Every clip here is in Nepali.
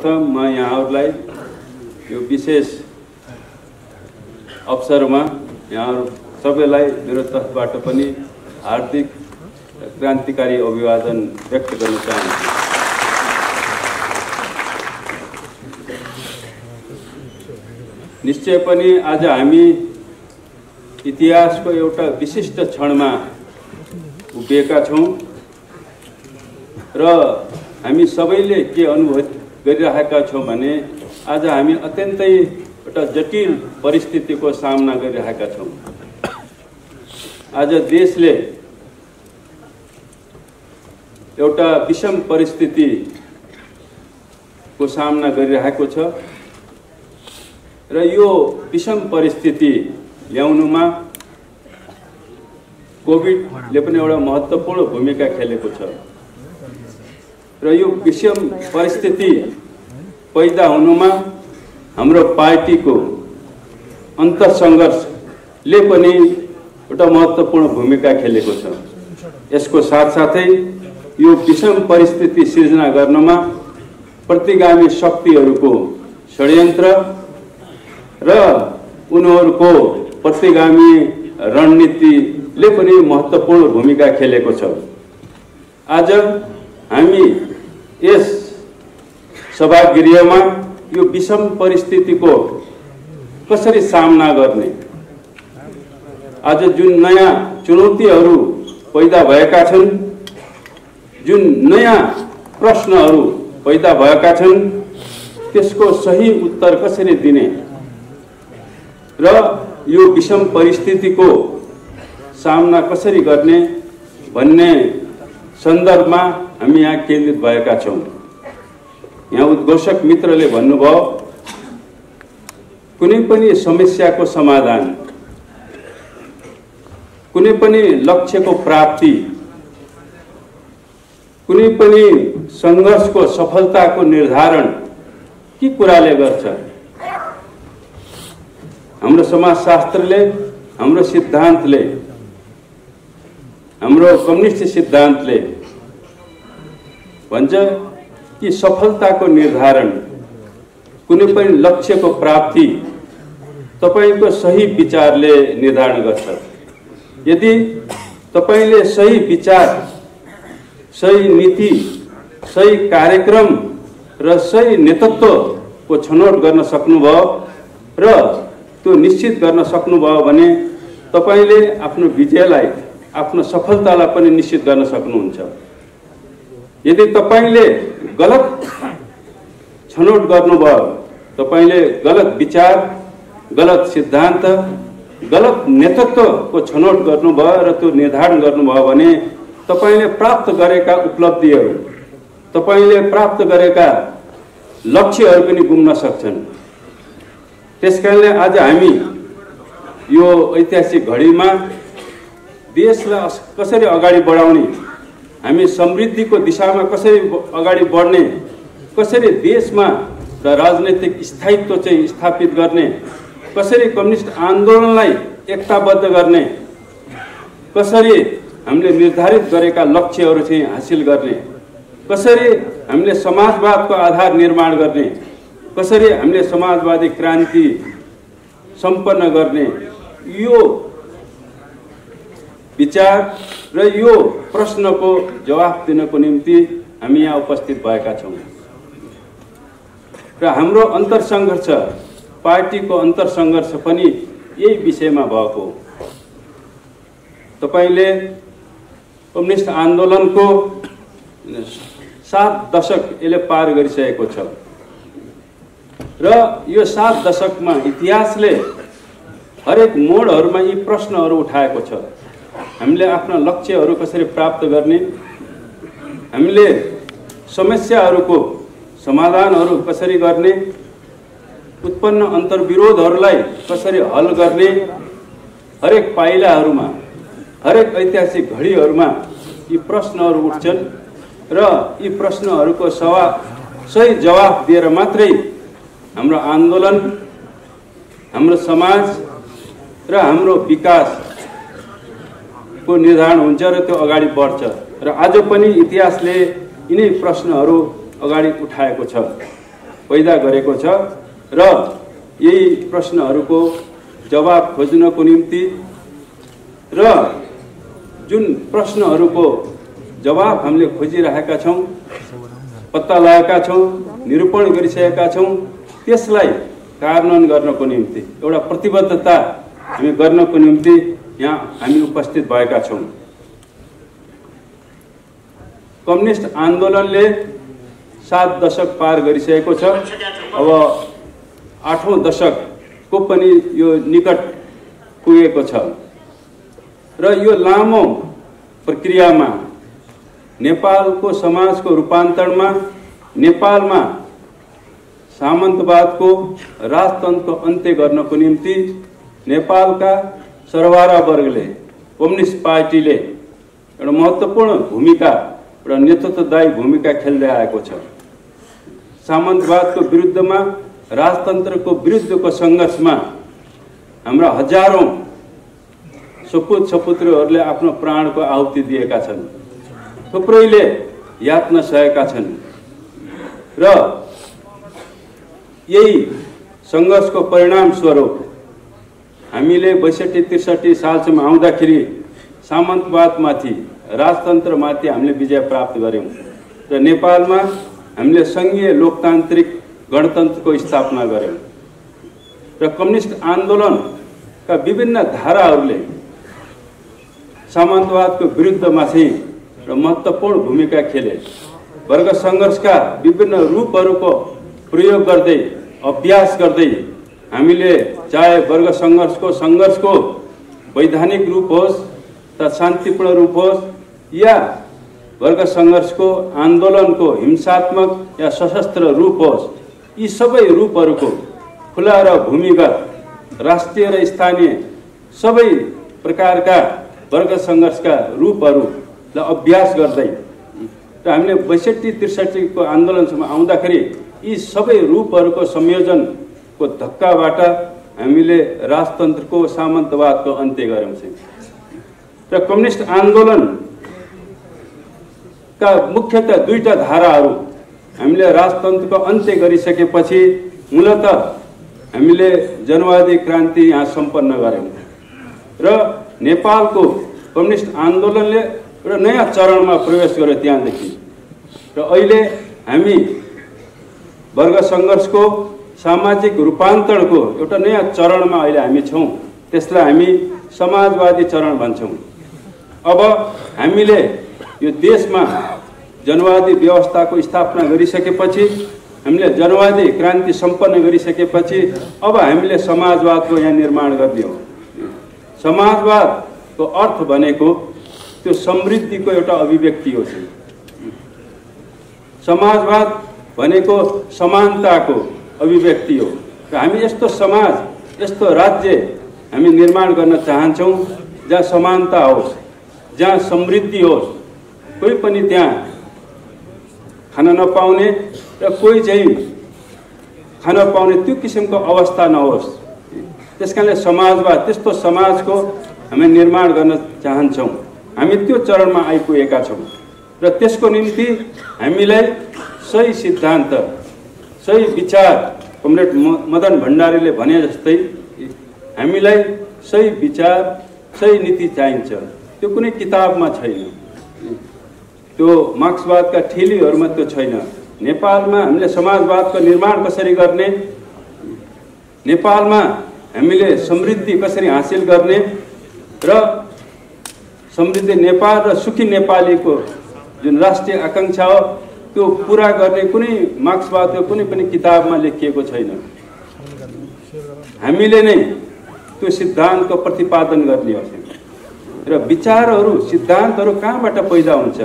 सर्वप्रथम म यहाँहरूलाई यो विशेष अवसरमा यहाँहरू सबैलाई मेरो तर्फबाट पनि हार्दिक क्रान्तिकारी अभिवादन व्यक्त गर्न चाहन्छु। निश्चय पनि आज हामी इतिहासको एउटा विशिष्ट क्षणमा उभिएका छौं र हामी सबैले के अनुभव गरिरहेका छौं भने आज हामी अत्यन्तै एउटा जटिल परिस्थितिको सामना गरिरहेका छौं। आज देशले एउटा विषम परिस्थितिको सामना गरिरहेको छ र यो विषम परिस्थिति ल्याउनुमा कोभिडले पनि एउटा महत्त्वपूर्ण भूमिका खेलेको छ र यो विषम परिस्थिति पैदा हुनुमा हाम्रो पार्टीको अन्तरसंघर्षले पनि एउटा महत्त्वपूर्ण भूमिका खेलेको छ। यसको साथसाथै यो विषम परिस्थिति सिर्जना गर्नमा प्रतिगामी शक्तिहरूको षड्यन्त्र र उनीहरूको प्रतिगामी रणनीतिले पनि महत्त्वपूर्ण भूमिका खेलेको छ। आज हामी यस सभागृहमा यो विषम परिस्थितिको कसरी सामना गर्ने, आज जुन नयाँ चुनौतीहरू पैदा भएका छन्, जुन नयाँ प्रश्नहरू पैदा भएका छन्, त्यसको सही उत्तर कसरी दिने र यो विषम परिस्थितिको सामना कसरी गर्ने भन्ने सन्दर्भमा हामी यहाँ केन्द्रित भएका छौं। यहाँ उद्घोषक मित्रले भन्नुभयो कुनै पनि समस्याको समाधान, कुनै पनि लक्ष्यको प्राप्ति, कुनै पनि संघर्षको सफलताको निर्धारण के कुराले गर्छ? हाम्रो समाजशास्त्रले, हाम्रो सिद्धान्तले, हाम्रो कम्युनिस्ट सिद्धान्तले भन्छ कि सफलताको निर्धारण, कुनै पनि लक्ष्यको प्राप्ति तपाईको सही विचारले निर्धारण गर्छ। यदि तपाईले सही विचार, सही नीति, सही कार्यक्रम र सही नेतृत्वको छनौट गर्न सक्नुभयो र त्यो निश्चित गर्न सक्नुभयो भने तपाईले आफ्नो विजयलाई, आफ्नो सफलतालाई पनि निश्चित गर्न सक्नुहुन्छ। यदि तपाईले गलत छनौट गर्नुभयो, तपाईले गलत विचार, गलत सिद्धान्त, गलत नेतृत्वको छनौट गर्नुभयो र त्यो निर्धारण गर्नुभयो भने तपाईले प्राप्त गरेका उपलब्धिहरू, तपाईले प्राप्त गरेका लक्ष्यहरू पनि गुम्न सक्छन्। त्यसकारणले आज हामी यो ऐतिहासिक घडीमा देशलाई कसरी अगाडि बढाउने, हामी समृद्धिको दिशामा कसरी अगाडि बढ्ने, कसरी देशमा राजनैतिक स्थायित्व चाहिँ स्थापित गर्ने, कसरी कम्युनिस्ट आन्दोलनलाई एकताबद्ध गर्ने, कसरी हामीले निर्धारित गरेका लक्ष्यहरू चाहिँ हासिल गर्ने, कसरी हामीले समाजवादको आधार निर्माण गर्ने, कसरी हामीले समाजवादी क्रान्ति सम्पन्न गर्ने, यो विचार र यो प्रश्नको जवाफ दिनको निम्ति हामी यहाँ उपस्थित भएका छौं। र हाम्रो अन्तरसंघर्ष, पार्टीको अन्तरसंघर्ष पनि यही विषयमा भएको। तपाईले कम्युनिस्ट आन्दोलनको 7 दशक यसले पार गरिसकेको छ र यो 7 दशकमा इतिहासले हरेक मोडहरूमा यी प्रश्नहरू उठाएको छ। हामीले आफ्ना लक्ष्यहरू कसरी प्राप्त गर्ने, हामीले समस्याहरूको समाधानहरू कसरी गर्ने, उत्पन्न अन्तर्विरोधहरूलाई कसरी हल गर्ने, हरेक पाइलाहरूमा, हरेक ऐतिहासिक घडीहरूमा यी प्रश्नहरू उठ्छन् र यी प्रश्नहरूको सही जवाफ दिएर मात्रै हाम्रो आन्दोलन, हाम्रो समाज र हाम्रो विकासको निर्धारण हुन्छ र त्यो अगाडि बढ्छ। र आज पनि इतिहासले यिनै प्रश्नहरू अगाडि उठाएको छ। पैदा गरेको छ र यही प्रश्नहरूको जवाब खोज्नको निम्ति र जुन प्रश्नहरूको जवाब हामीले खोजिरहेका छौं, पत्ता लगाएका छौं, निरूपण गरिसकेका छौं, त्यसलाई कार्यान्वयन गर्नको निम्ति एउटा प्रतिबद्धता हामी गर्नको निम्ति यहाँ हामी उपस्थित भएका छौं। कम्युनिस्ट आन्दोलनले 7 दशक पार गरिसकेको छ। अब 8औं दशकको पनि यो निकट पुगेको छ र यो लामो प्रक्रियामा नेपालको समाजको रूपान्तरणमा नेपालमा सामन्तवादको राजतन्त्रको अन्त्य गर्नको निम्ति नेपालका सरवारा वर्गले कम्युनिस्ट पार्टीले एउटा महत्त्वपूर्ण भूमिका, एउटा नेतृत्वदायी भूमिका खेल्दै आएको छ। सामन्तवादको विरुद्धमा, राजतन्त्रको विरुद्धको सङ्घर्षमा हाम्रा हजारौं सपुत सपुत्रीहरूले आफ्नो प्राणको आहुति दिएका छन्। थुप्रैले यातना सहेका छन् र यही सङ्घर्षको परिणाम स्वरूप हामीले 62-63 सालसम्म आउँदाखेरि सामन्तवादमाथि, राजतन्त्रमाथि हामीले विजय प्राप्त गर्यौं र नेपालमा हामीले संघीय लोकतान्त्रिक गणतन्त्रको स्थापना गर्यौं र कम्युनिस्ट आन्दोलनका विभिन्न धाराहरूले सामन्तवादको विरुद्धमा चाहिँ महत्त्वपूर्ण भूमिका खेले। वर्ग सङ्घर्षका विभिन्न रूपहरूको प्रयोग गर्दै, अभ्यास गर्दै हामीले चाहे वर्ग सङ्घर्षको वैधानिक रूप होस् त शान्तिपूर्ण रूप होस् या वर्ग सङ्घर्षको आन्दोलनको हिंसात्मक या सशस्त्र रूप होस्, यी सबै रूपहरूको खुला र भूमिगत, राष्ट्रिय र स्थानीय सबै प्रकारका वर्ग सङ्घर्षका रूपहरूलाई अभ्यास गर्दै र हामीले 62-63 को आन्दोलनसम्म आउँदाखेरि यी सबै रूपहरूको संयोजनको धक्काबाट हामीले राजतन्त्रको, सामन्तवादको अन्त्य गर्यौं र कम्युनिस्ट आन्दोलनका मुख्यतः दुईटा धाराहरू हामीले राजतन्त्रको अन्त्य गरिसकेपछि मूलतः हामीले जनवादी क्रान्ति यहाँ सम्पन्न गर्यौं र नेपालको कम्युनिस्ट आन्दोलनले एउटा नयाँ चरणमा प्रवेश गर्यो त्यहाँदेखि र अहिले हामी वर्ग सङ्घर्षको, सामाजिक रूपान्तरणको एउटा नयाँ चरणमा अहिले हामी छौं। त्यसलाई हामी समाजवादी चरण भन्छौं। अब हामीले यो देशमा जनवादी व्यवस्थाको स्थापना गरिसकेपछि, हामीले जनवादी क्रान्ति सम्पन्न गरिसकेपछि अब हामीले समाजवादको यहाँ निर्माण गर्ने हो। समाजवादको अर्थ भनेको त्यो समृद्धिको एउटा अभिव्यक्ति हो। समाजवाद भनेको समानताको अभिव्यक्ति हो र हामी यस्तो समाज, यस्तो राज्य हामी निर्माण गर्न चाहन्छौं जहाँ समानता होस्, जहाँ समृद्धि होस्, कोही पनि त्यहाँ खान नपाउने र कोही चाहिँ खान पाउने त्यो किसिमको अवस्था नहोस्। त्यसकारणले समाजवाद, त्यस्तो समाजको हामी निर्माण गर्न चाहन्छौं। हामी त्यो चरणमा आइपुगेका छौं र त्यसको निम्ति हामीलाई सही सिद्धान्त, सही विचार, कमरेड मदन भण्डारीले भने जस्तै हामीलाई सही विचार, सही नीति चाहिन्छ। त्यो कुनै किताबमा छैन, त्यो मार्क्सवादका ठेलीहरूमा त्यो छैन। नेपालमा हामीले समाजवादको निर्माण कसरी गर्ने, नेपालमा हामीले समृद्धि कसरी हासिल गर्ने र समृद्ध नेपाल र सुखी नेपालीको जुन राष्ट्रिय आकांक्षा हो त्यो पूरा गर्ने कुनै मार्क्सवादको कुनै पनि किताबमा लेखिएको छैन। हामीले नै त्यो सिद्धान्तको प्रतिपादन गर्ने हो र विचारहरू, सिद्धान्तहरू कहाँबाट पैदा हुन्छ?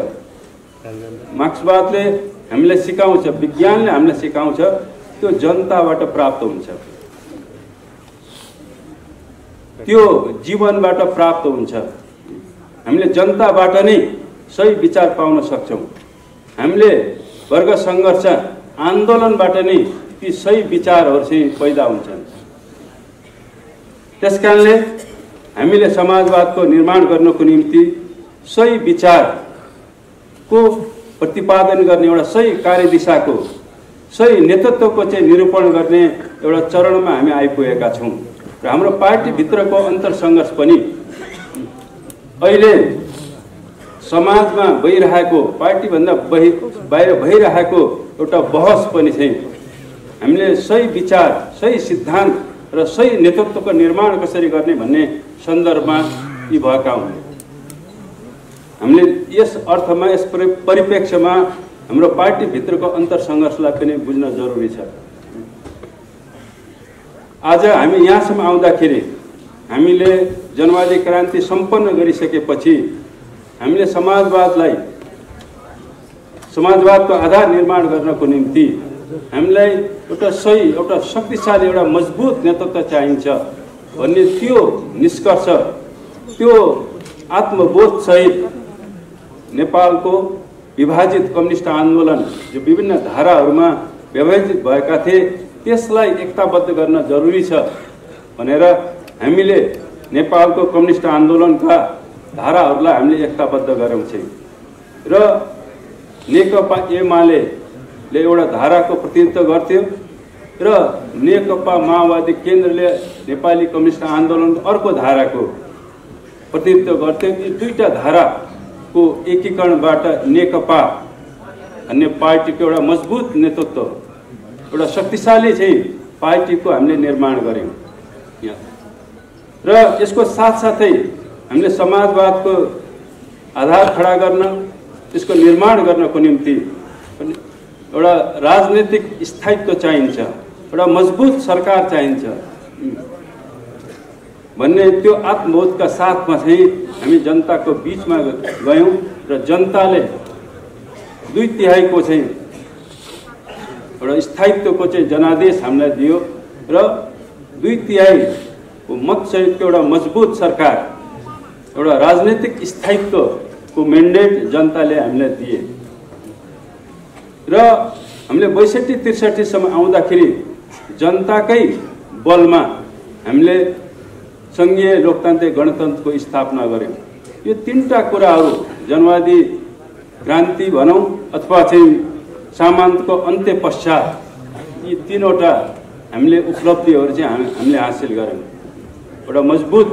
मार्क्सवादले हामीलाई सिकाउँछ, विज्ञानले हामीलाई सिकाउँछ त्यो जनताबाट प्राप्त हुन्छ, त्यो जीवनबाट प्राप्त हुन्छ। हामीले जनताबाट नै सही विचार पाउन सक्छौं। हामीले वर्ग सङ्घर्ष आन्दोलनबाट नै ती सही विचारहरू चाहिँ पैदा हुन्छन्। त्यसकारणले हामीले समाजवादको निर्माण गर्नको निम्ति सही विचारको प्रतिपादन गर्ने एउटा सही कार्यदिशाको सही नेतृत्वको चाहिँ निरूपण गर्ने एउटा चरणमा हामी आइपुगेका छौँ र हाम्रो पार्टीभित्रको अन्तरसङ्घर्ष पनि अहिले समाजमा भइरहेको पार्टीभन्दा बाहिर भइरहेको एउटा बहस पनि चाहिँ हामीले सही विचार सही सिद्धान्त र सही नेतृत्वको निर्माण कसरी गर्ने भन्ने सन्दर्भमा यी भएका हुन्। हामीले यस अर्थमा यस परिप्रेक्ष्यमा हाम्रो पार्टीभित्रको अन्तरसङ्घर्षलाई पनि बुझ्न जरुरी छ। आज हामी यहाँसम्म आउँदाखेरि हामीले जनवादी क्रान्ति सम्पन्न गरिसकेपछि हामीले समाजवादको आधार निर्माण गर्नको निम्ति हामीलाई एउटा सही एउटा शक्तिशाली एउटा मजबुत नेतृत्व चाहिन्छ भन्ने त्यो निष्कर्ष त्यो आत्मबोध सहित नेपालको विभाजित कम्युनिस्ट आन्दोलन जो विभिन्न धाराहरूमा विभाजित भएका थिए त्यसलाई एकताबद्ध गर्न जरुरी छ भनेर हामीले नेपालको कम्युनिस्ट आन्दोलनका धाराहरूलाई हामीले एकताबद्ध गऱ्यौँ चाहिँ र नेकपा एमालेले एउटा धाराको प्रतिनिधित्व गर्थ्यो र नेकपा माओवादी केन्द्रले नेपाली कम्युनिस्ट आन्दोलनको अर्को धाराको प्रतिनिधित्व गर्थ्यो। यी दुईटा धाराको एकीकरणबाट नेकपा भन्ने पार्टीको एउटा मजबुत नेतृत्व एउटा शक्तिशाली चाहिँ पार्टीको हामीले निर्माण गऱ्यौँ र यसको साथसाथै हामीले समाजवादको आधार खडा गर्न त्यसको निर्माण गर्नको निम्ति एउटा राजनीतिक स्थायित्व चाहिन्छ एउटा मजबुत सरकार चाहिन्छ भन्ने त्यो आत्मबोधका साथमा चाहिँ हामी जनताको बीचमा गयौँ र जनताले 2/3 चाहिँ एउटा स्थायित्वको चाहिँ जनादेश हामीलाई दियो र 2/3 को मतसहितको एउटा मजबुत सरकार एउटा राजनीतिक स्थायित्वको मेन्डेट जनताले हामीलाई दिए र हामीले 62-63 सम्म आउँदाखेरि जनताकै बलमा हामीले सङ्घीय लोकतान्त्रिक गणतन्त्रको स्थापना गर्यौँ। यो तीनटा कुराहरू जनवादी क्रान्ति भनौँ अथवा चाहिँ सामन्तको अन्त्य पश्चात यी तीनवटा हामीले उपलब्धिहरू चाहिँ हामीले हासिल गर्यौँ। एउटा मजबुत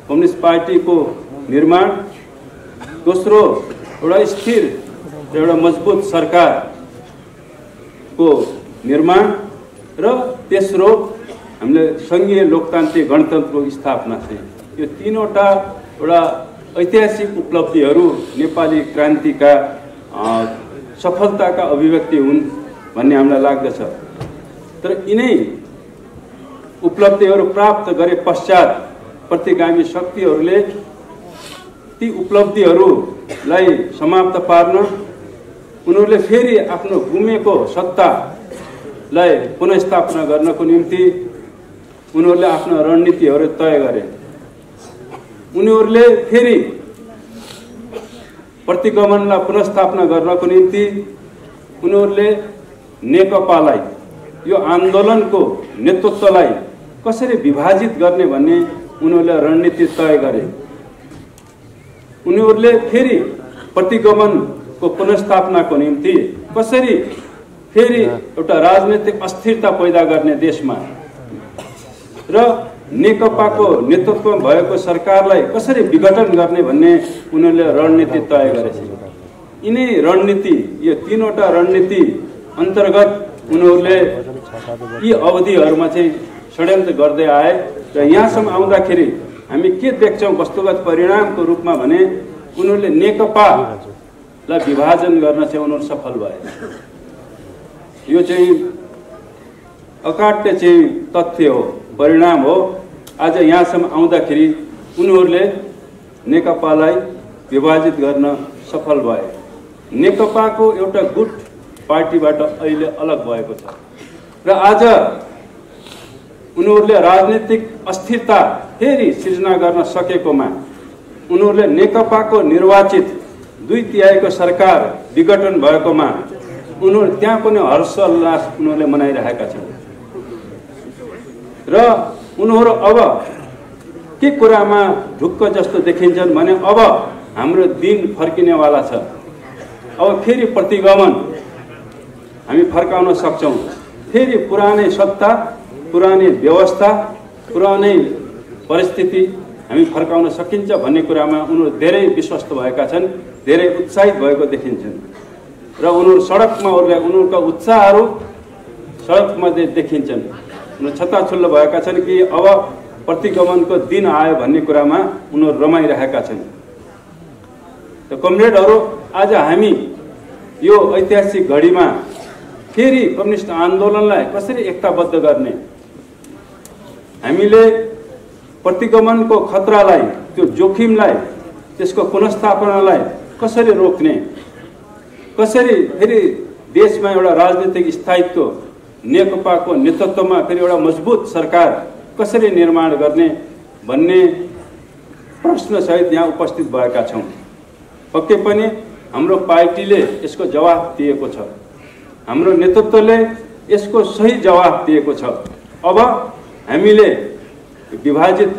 कम्युनिस्ट पार्टीको निर्माण, दोस्रो एउटा स्थिर र एउटा मजबुत सरकारको निर्माण र तेस्रो हामीले सङ्घीय लोकतान्त्रिक गणतन्त्रको स्थापना चाहिँ यो तीनवटा एउटा ऐतिहासिक उपलब्धिहरू नेपाली क्रान्तिका सफलताका अभिव्यक्ति हुन् भन्ने हामीलाई लाग्दछ। तर यिनै उपलब्धिहरू प्राप्त गरे पश्चात प्रतिगामी शक्तिहरूले ती उपलब्धिहरूलाई समाप्त पार्न उनीहरूले फेरि आफ्नो गुमेको सत्तालाई पुनर्स्थापना गर्नको निम्ति उनीहरूले आफ्नो रणनीतिहरू तय गरे। उनीहरूले फेरि प्रतिगमनलाई पुनर्स्थापना गर्नको निम्ति उनीहरूले नेकपालाई यो आन्दोलनको नेतृत्वलाई कसरी विभाजित गर्ने भन्ने उनीहरूले रणनीति तय गरे। उनीहरूले फेरि प्रतिगमनको पुनर्स्थापनाको निम्ति कसरी फेरि एउटा राजनीतिक अस्थिरता पैदा गर्ने देशमा र नेकपाको नेतृत्वमा भएको सरकारलाई कसरी विघटन गर्ने भन्ने उनीहरूले रणनीति तय गरेछन्। यिनै रणनीति यो तीनवटा रणनीति अन्तर्गत उनीहरूले यी अवधिहरूमा चाहिँ षड्यन्त्र गर्दै आए र यहाँसम्म आउँदाखेरि हामी के देख्छौँ वस्तुगत परिणामको रूपमा भने उनीहरूले नेकपालाई विभाजन गर्न चाहिँ उनीहरू सफल भए। यो चाहिँ अकाट्य चाहिँ तथ्य हो, परिणाम हो। आज यहाँसम्म आउँदाखेरि उनीहरूले नेकपालाई विभाजित गर्न सफल भए। नेकपाको एउटा गुट पार्टीबाट अहिले अलग भएको छ र आज उनीहरूले राजनीतिक अस्थिरता फेरि सिर्जना गर्न सकेकोमा उनीहरूले नेकपाको निर्वाचित 2/3 सरकार विघटन भएकोमा उनीहरू त्यहाँ पनि हर्षोल्लास उनीहरूले मनाइरहेका छन् र उनीहरू अब के कुरामा ढुक्क जस्तो देखिन्छन् भने अब हाम्रो दिन फर्किनेवाला छ। अब फेरि प्रतिगमन हामी फर्काउन सक्छौँ। फेरि पुरानै सत्ता, पुरानै व्यवस्था, पुरानै परिस्थिति हामी फर्काउन सकिन्छ भन्ने कुरामा उनीहरू धेरै विश्वस्त भएका छन्, धेरै उत्साहित भएको देखिन्छन् र उनीहरू सडकमा उनीहरूका उत्साहहरू सडकमा देखिन्छन्। उनीहरू छत्ताछुल्ल भएका छन् कि अब प्रतिगमनको दिन आयो भन्ने कुरामा उनीहरू रमाइरहेका छन्। त कमरेडहरू, आज हामी यो ऐतिहासिक घडीमा फेरि कम्युनिस्ट आन्दोलनलाई कसरी एकताबद्ध गर्ने, हामीले प्रतिगमनको खतरालाई, त्यो जोखिमलाई, त्यसको पुनर्स्थापनालाई कसरी रोक्ने, कसरी फेरि देशमा एउटा राजनीतिक स्थायित्व, नेकपाको नेतृत्वमा फेरि एउटा मजबुत सरकार कसरी निर्माण गर्ने भन्ने प्रश्नसहित यहाँ उपस्थित भएका छौँ। पक्कै पनि हाम्रो पार्टीले यसको जवाफ दिएको छ, हाम्रो नेतृत्वले यसको सही जवाफ दिएको छ। अब हामीले विभाजित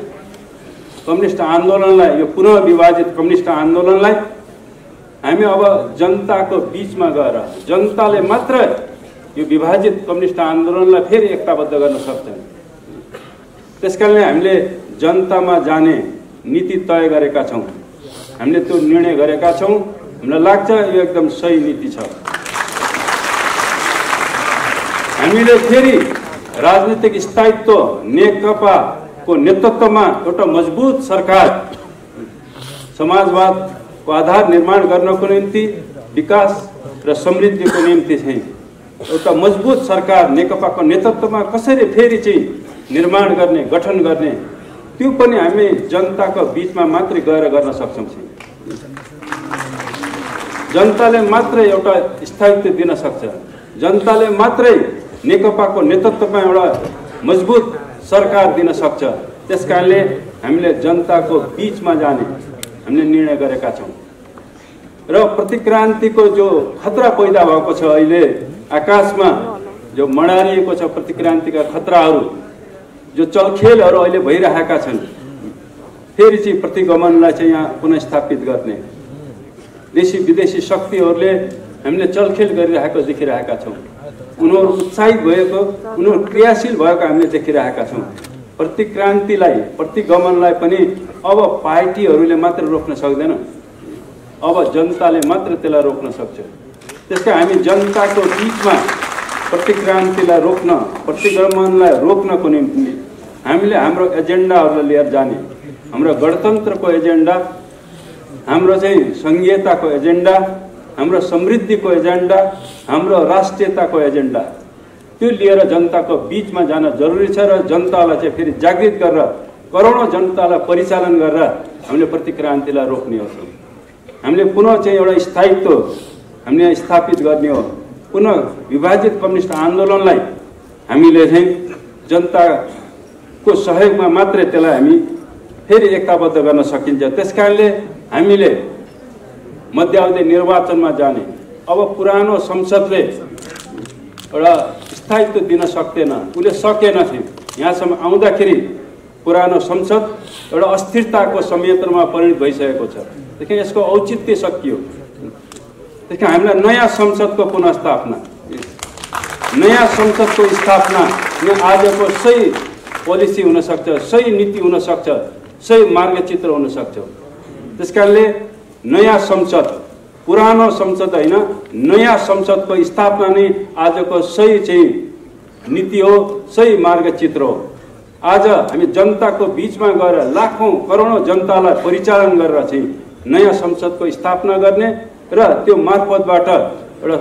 कम्युनिस्ट आन्दोलनलाई, यो पुनः विभाजित कम्युनिस्ट आन्दोलनलाई हामी अब जनताको बीचमा गएर जनताले मात्र यो विभाजित कम्युनिस्ट आन्दोलनलाई फेरि एकताबद्ध गर्न सक्छन्। त्यसकारणले हामीले जनतामा जाने नीति तय गरेका छौँ, हामीले त्यो निर्णय गरेका छौँ। हामीलाई लाग्छ यो एकदम सही नीति छ। हामीले फेरि राजनीतिक स्थायित्व, नेकपाको नेतृत्वमा एउटा मजबुत सरकार, समाजवादको आधार निर्माण गर्नको निम्ति, विकास र समृद्धिको निम्ति चाहिँ एउटा मजबुत सरकार नेकपाको नेतृत्वमा कसरी फेरि चाहिँ निर्माण गर्ने, गठन गर्ने, त्यो पनि हामी जनताको बीचमा मात्रै गएर गर्न सक्छौँ। जनताले मात्रै एउटा स्थायित्व दिन सक्छ, जनताले मात्रै नेकपाको नेतृत्वमा एउटा मजबुत सरकार दिन सक्छ। त्यसकारणले हामीले जनताको बीचमा जाने हामीले निर्णय गरेका छौँ र प्रतिक्रान्तिको जो खतरा पैदा भएको छ, अहिले आकाशमा जो मडारिएको छ प्रतिक्रान्तिका खतराहरू, जो चलखेलहरू अहिले भइरहेका छन्, फेरि चाहिँ प्रतिगमनलाई चाहिँ यहाँ पुनर्स्थापित गर्ने देशी विदेशी शक्तिहरूले हामीले चलखेल गरिरहेको देखिरहेका छौँ। उनीहरू उत्साहित भएको, उनीहरू क्रियाशील भएको हामीले देखिरहेका छौँ। प्रतिक्रान्तिलाई, प्रतिगमनलाई पनि अब पार्टीहरूले मात्र रोक्न सक्दैन, अब जनताले मात्र त्यसलाई रोक्न सक्छ। त्यसका हामी जनताको बीचमा प्रतिक्रान्तिलाई रोक्न, प्रतिगमनलाई रोक्नको निम्ति हामीले हाम्रो एजेन्डाहरूलाई लिएर जाने, हाम्रो गणतन्त्रको एजेन्डा, हाम्रो चाहिँ सङ्घीयताको एजेन्डा, हाम्रो समृद्धिको एजेन्डा, हाम्रो राष्ट्रियताको एजेन्डा, त्यो लिएर जनताको बीचमा जान जरुरी छ र जनतालाई चाहिँ फेरि जागृत गरेर, करोडौँ जनतालाई परिचालन गरेर हामीले प्रतिक्रान्तिलाई रोक्ने हो। हामीले पुनः चाहिँ एउटा स्थायित्व हामीले स्थापित गर्ने हो। पुनः विभाजित कम्युनिस्ट आन्दोलनलाई हामीले चाहिँ जनताको सहयोगमा मात्रै त्यसलाई हामी फेरि एकताबद्ध गर्न सकिन्छ। त्यसकारणले हामीले मध्यावधि निर्वाचनमा जाने, अब पुरानो संसदले एउटा स्थायित्व दिन सक्दैन, उसले सकेन थियो। यहाँसम्म आउँदाखेरि पुरानो संसद एउटा अस्थिरताको संयन्त्रमा परिणत भइसकेको छ। देखि यसको औचित्य सकियो। त्यसका हामीलाई नयाँ संसदको पुनर्स्थापना, नयाँ संसदको स्थापना आजको सही पोलिसी हुनसक्छ, सही नीति हुनसक्छ, सही मार्गचित्र हुनसक्छ। त्यसकारणले नयाँ संसद, पुरानो संसद होइन, नयाँ संसदको स्थापना नै आजको सही चाहिँ नीति हो, सही मार्गचित्र हो। आज हामी जनताको बीचमा गएर लाखौँ करोडौँ जनतालाई परिचालन गरेर चाहिँ नयाँ संसदको स्थापना गर्ने र त्यो मार्फतबाट एउटा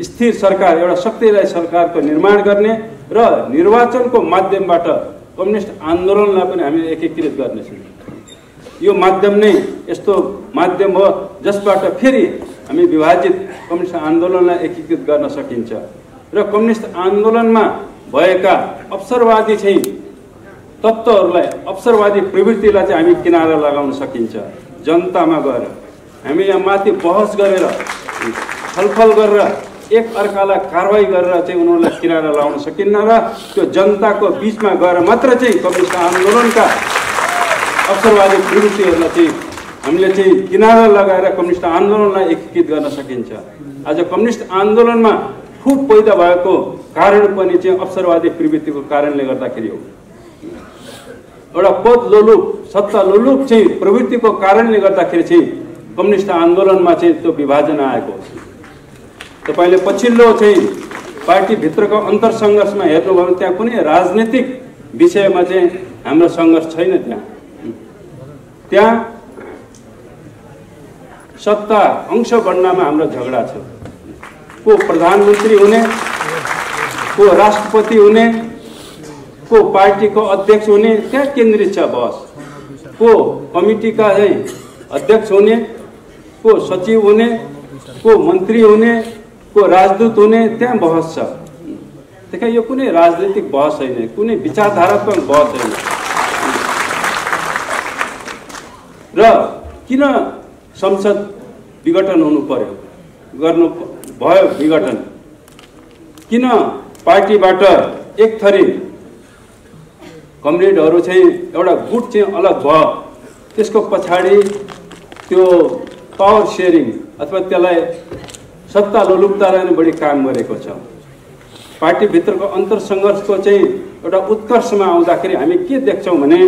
स्थिर सरकार, एउटा शक्तिशाली सरकारको निर्माण गर्ने र निर्वाचनको माध्यमबाट कम्युनिस्ट आन्दोलनलाई पनि हामीले एकीकृत गर्नेछौँ। यो माध्यम नै यस्तो माध्यम हो जसबाट फेरि हामी विभाजित कम्युनिस्ट आन्दोलनलाई एकीकृत गर्न सकिन्छ र कम्युनिस्ट आन्दोलनमा भएका अवसरवादी चाहिँ तत्त्वहरूलाई, अवसरवादी प्रवृत्तिलाई चाहिँ हामी किनारा लगाउन सकिन्छ। जनतामा गएर हामी यहाँ माथि बहस गरेर, छलफल गरेर, एक अर्कालाई कारवाही गरेर चाहिँ उनीहरूलाई किनारा लगाउन सकिन्न र त्यो जनताको बीचमा गएर मात्र चाहिँ कम्युनिस्ट आन्दोलनका अवसरवादी प्रवृत्तिहरूलाई चाहिँ हामीले चाहिँ किनारा लगाएर कम्युनिस्ट आन्दोलनलाई एकीकृत गर्न सकिन्छ। आज कम्युनिस्ट आन्दोलनमा फुट पैदा भएको कारण पनि चाहिँ अवसरवादी प्रवृत्तिको कारणले गर्दाखेरि हो। एउटा पद लोलुप सत्ता लोलुप चाहिँ प्रवृत्तिको कारणले गर्दाखेरि चाहिँ कम्युनिस्ट आन्दोलनमा चाहिँ त्यो विभाजन आएको हो। तपाईले पछिल्लो चाहिँ पार्टीभित्रको अन्तरसङ्घर्षमा हेर्नुभयो भने त्यहाँ कुनै राजनीतिक विषयमा चाहिँ हाम्रो सङ्घर्ष छैन। त्यहाँ सत्ता अंश बन्नमा हाम्रो झगडा छ। को प्रधानमन्त्री हुने, को राष्ट्रपति हुने, को पार्टीको अध्यक्ष हुने, त्यहाँ केन्द्रित छ बहस। को कमिटीका चाहिँ अध्यक्ष हुने, को सचिव हुने, को मन्त्री हुने, को राजदूत हुने, त्यहाँ बहस छ। देखा यो कुनै राजनीतिक बहस होइन, कुनै विचारधारात्मक बहस होइन। र किन संसद विघटन हुनु पर्यो, गर्नु भयो विघटन? किन पार्टीबाट एक थरी कमरेडहरू चाहिँ एउटा गुट चाहिँ अलग भयो? त्यसको पछाडि त्यो पावर सेयरिङ अथवा त्यसलाई सत्ता लोलुपतालाई नै बढी काम गरेको छ। पार्टीभित्रको अन्तरसङ्घर्षको चाहिँ एउटा उत्कर्षमा आउँदाखेरि हामी के देख्छौँ भने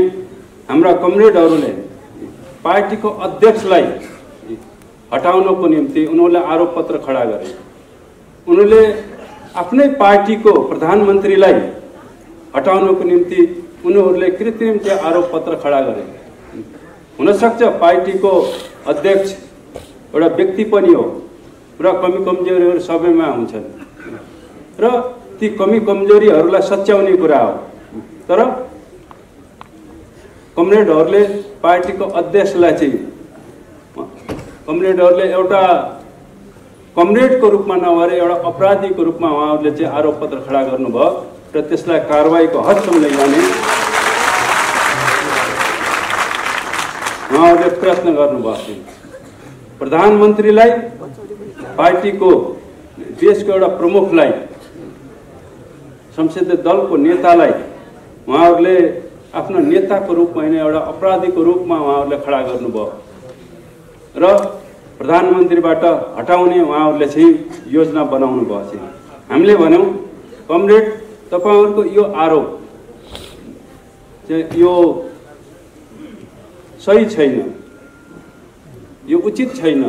हाम्रा कमरेडहरूले पार्टीको अध्यक्षलाई हटाउनको निम्ति उनीहरूले आरोप पत्र खडा गरे। उनीहरूले आफ्नै पार्टीको प्रधानमन्त्रीलाई हटाउनको निम्ति उनीहरूले कृत्रिम चाहिँ आरोप पत्र खडा गरे। हुनसक्छ पार्टीको अध्यक्ष एउटा व्यक्ति पनि हो र कमी कमजोरीहरू सबैमा हुन्छन् र ती कमी कमजोरीहरूलाई सच्याउने कुरा हो। तर कमरेडहरूले पार्टीको अध्यक्षलाई चाहिँ कमरेडहरूले एउटा कमरेडको रूपमा नभएर एउटा अपराधीको रूपमा उहाँहरूले चाहिँ आरोप पत्र खडा गर्नुभयो र त्यसलाई कारवाहीको हदसम्म लैजाने उहाँहरूले प्रयत्न गर्नुभएको थियो। प्रधानमन्त्रीलाई, पार्टीको देशको एउटा प्रमुखलाई, संसदीय दलको नेतालाई उहाँहरूले आफ्नो नेताको रूपमा होइन एउटा अपराधीको रूपमा उहाँहरूले खडा गर्नुभयो र प्रधानमन्त्रीबाट हटाउने उहाँहरूले चाहिँ योजना बनाउनु भएको छ। हामीले भन्यौँ कमरेड तपाईहरुको यो आरोप चाहिँ यो सही छैन, यो उचित छैन।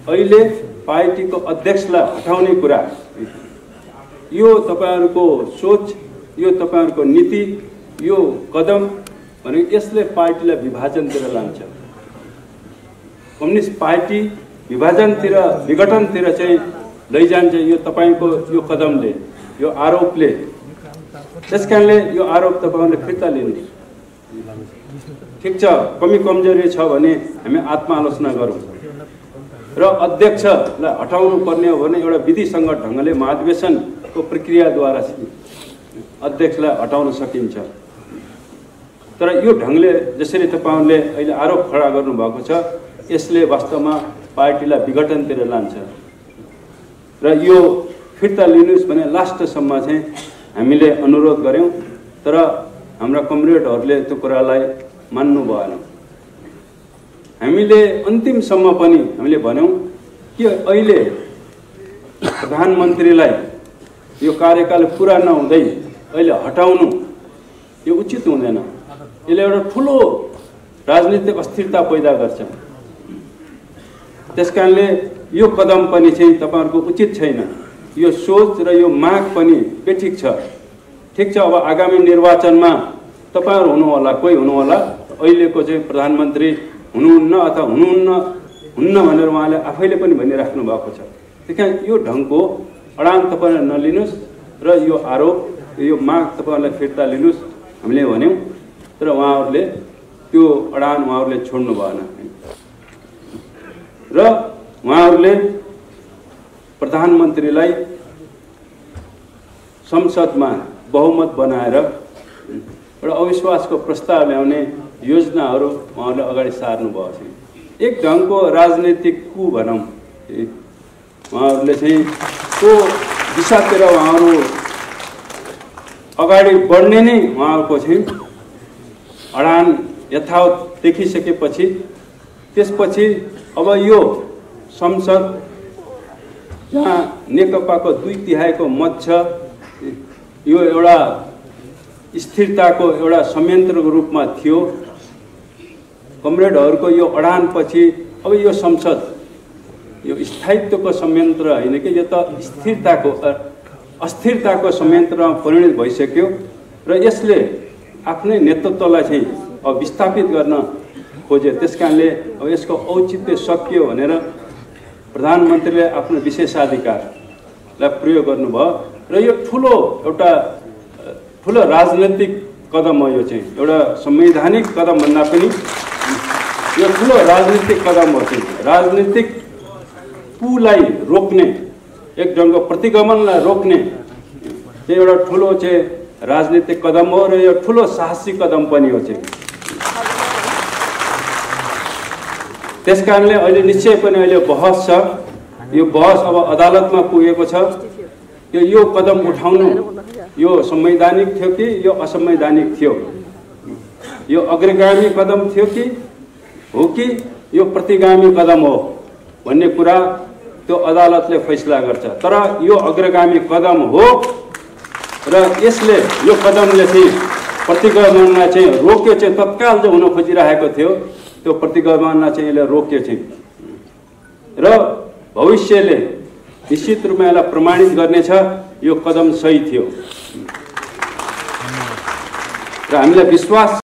अहिले पार्टीको अध्यक्षलाई हटाउने कुरा यो तपाईहरुको सोच, यो तपाईहरुको नीति, यो कदम भनेको यसले पार्टीलाई विभाजनतिर लान्छ। कम्युनिस्ट पार्टी विभाजनतिर, विघटनतिर चाहिँ लैजान्छ यो तपाईको यो कदमले, यो आरोपले। त्यसकारणले यो आरोप तपाईहरुले फिर्ता लिनु। ठीक छ, कमी कमजोरी छ भने हामी आत्मालोचना गरौँ र अध्यक्षलाई हटाउनु पर्ने हो भने एउटा विधिसङ्गत ढङ्गले महाधिवेशनको प्रक्रियाद्वारा अध्यक्षलाई हटाउन सकिन्छ। तर यो ढङ्गले जसरी तपाईहरुले अहिले आरोप खडा गर्नु भएको छ यसले वास्तवमा पार्टीलाई विघटनतिर लान्छ र यो फिर्ता लिनुस् भने लास्टसम्म चाहिँ हामीले अनुरोध गर्यौं। तर हाम्रा कमरेडहरूले त्यो कुरालाई मान्नु भएन। हामीले अन्तिमसम्म पनि हामीले भन्यौं कि अहिले प्रधानमन्त्रीलाई यो कार्यकाल पुरा नहुँदै अहिले हटाउनु यो उचित हुँदैन। यसले एउटा ठुलो राजनीतिक अस्थिरता पैदा गर्छ। त्यसकारणले यो कदम पनि चाहिँ तपाईहरुको उचित छैन। यो सोच र यो माग पनि बेठिक छ। ठीक छ, अब आगामी निर्वाचनमा तपाईहरु हुनु होला, कोही हुनु होला, अहिलेको चाहिँ प्रधानमन्त्री हुनुहुन्न अथवा हुन्न भनेर उहाँले आफैले पनि भनिराख्नु भएको छ। त्यसकारण यो ढङ्गको अडान तपाईहरुले नलिनुस् र यो आरोप, यो माग तपाईहरुले फिर्ता लिनुस् हामीले भन्यौं। तर उहाँहरूले त्यो अडान उहाँहरूले छोड्नु भएन र उहाँहरूले प्रधानमन्त्रीलाई संसदमा बहुमत बनाएर एउटा अविश्वासको प्रस्ताव ल्याउने योजनाहरू उहाँहरूले अगाडि सार्नु भएको छ। एक ढङ्गको राजनीतिक कु भनौँ, उहाँहरूले चाहिँ त्यो दिशातिर उहाँहरू अगाडि बढ्ने नै उहाँहरूको चाहिँ अडान यथावत देखिसकेपछि त्यसपछि अब यो संसद जहाँ नेकपाको 2/3 मत छ, यो एउटा स्थिरताको एउटा संयन्त्रको रूपमा थियो। कमरेडहरूको यो अडानपछि अब यो संसद यो स्थायित्वको संयन्त्र होइन कि, यो त अस्थिरताको संयन्त्रमा परिणत भइसक्यो र यसले आफ्नै नेतृत्वलाई चाहिँ अब विस्थापित गर्न खोजे। त्यसकारणले अब यसको औचित्य सकियो भनेर प्रधानमन्त्रीले आफ्नो विशेषाधिकारलाई प्रयोग गर्नुभयो र यो एउटा ठुलो राजनैतिक कदम हो। यो चाहिँ एउटा संवैधानिक कदम भन्दा पनि यो ठुलो राजनीतिक कदम हो। चाहिँ राजनीतिक पुलाई रोक्ने, एक ढङ्गको प्रतिगमनलाई रोक्ने चाहिँ एउटा ठुलो चाहिँ राजनीतिक कदम हो र यो ठुलो साहसिक कदम पनि हो। चाहिँ त्यसकारणले अहिले निश्चय पनि अहिले बहस छ। यो बहस अब अदालतमा पुगेको छ। यो कदम उठाउनु यो संवैधानिक थियो कि यो असंवैधानिक थियो, यो अग्रगामी कदम थियो कि यो प्रतिगामी कदम हो भन्ने कुरा त्यो अदालतले फैसला गर्छ। तर यो अग्रगामी कदम हो र यसले यो कदमले चाहिँ प्रतिगमनलाई चाहिँ रोक्यो। चाहिँ तत्काल जो हुन खोजिरहेको थियो त्यो प्रतिगमनलाई चाहिँ यसले रोक्यो चाहिँ र भविष्यले निश्चित रूपमा यसलाई प्रमाणित गर्नेछ यो कदम सही थियो र हामीलाई विश्वास